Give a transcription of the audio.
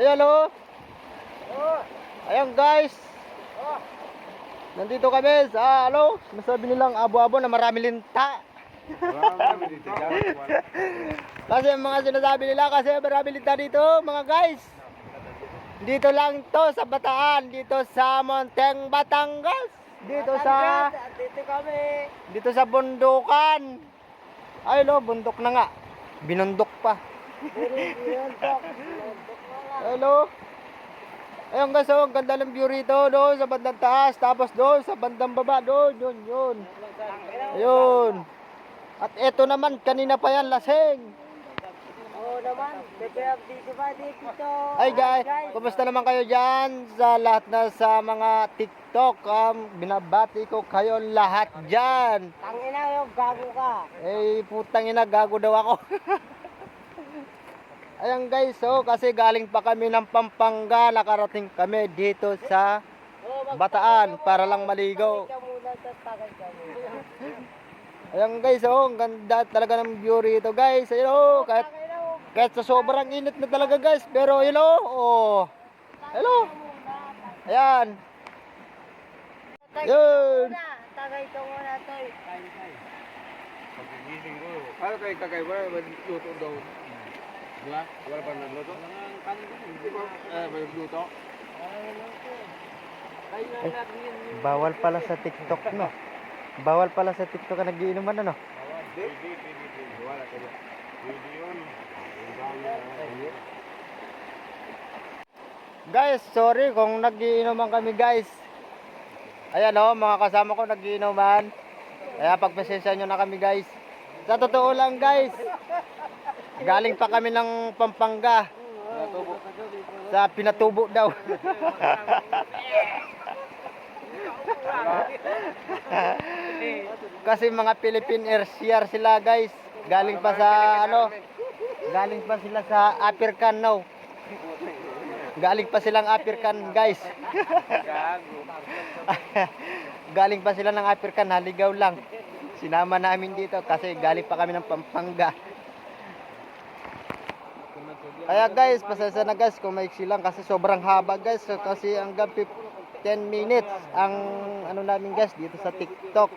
Ayan o. Ayan guys. Nandito kami sa masabi nilang abo-abo na marami linta. Kasi mga sinasabi nila kasi marami linta dito mga guys. Dito lang to sa Bataan, dito sa Monteng, Batangas. Dito kami. Dito sa bundukan. Ay bundok na nga. Binundok pa. Hello. Ayun guys, ang ganda ng view rito, doon sa bandang taas, tapos doon sa bandang baba, doon, yun. Ayun. At eto naman, kanina pa yan, lasing. Oo naman, dito ba dito? Ay guys, kumusta naman kayo dyan sa lahat na sa mga TikTok? Binabati ko kayo lahat dyan. Tangina yung gago ka. Putang ina, gago daw ako. Ayan guys, kasi galing pa kami ng Pampanga, nakarating kami dito sa Bataan para lang maligo. Ayan guys, ang ganda talaga ng view rito guys. Ayun, kahit sa sobrang init na talaga guys, pero hello. Ayan. Yun. Tagay ka muna, Toy. Pagigising ko. Ano kayo kakay? Wala ba luto daw? Diba? Wala pa nagluto? Hindi ba? May luto? Bawal pala sa TikTok, no? Bawal pala sa TikTok na nagiinuman, ano? Hindi. Wala kayo. Hindi yun. Guys, sorry kung nagiinuman kami guys. Ayan mga kasama ko nagiinuman. Kaya pagpasensya nyo na kami guys. Sa totoo lang guys, galing pa kami ng Pampanga. Sa Pinatubo daw. Kasi mga Philippine Air sila guys. Galing pa sa galing pa sila sa Apirkan now. Galing pa silang Apirkan guys. Galing pa sila ng Apirkan, haligaw lang. Sinama namin dito kasi galing pa kami ng Pampanga. Kaya guys, pasensya na guys kung maiksi lang kasi sobrang haba guys. Kasi hanggang 10 minutes ang namin guys dito sa TikTok.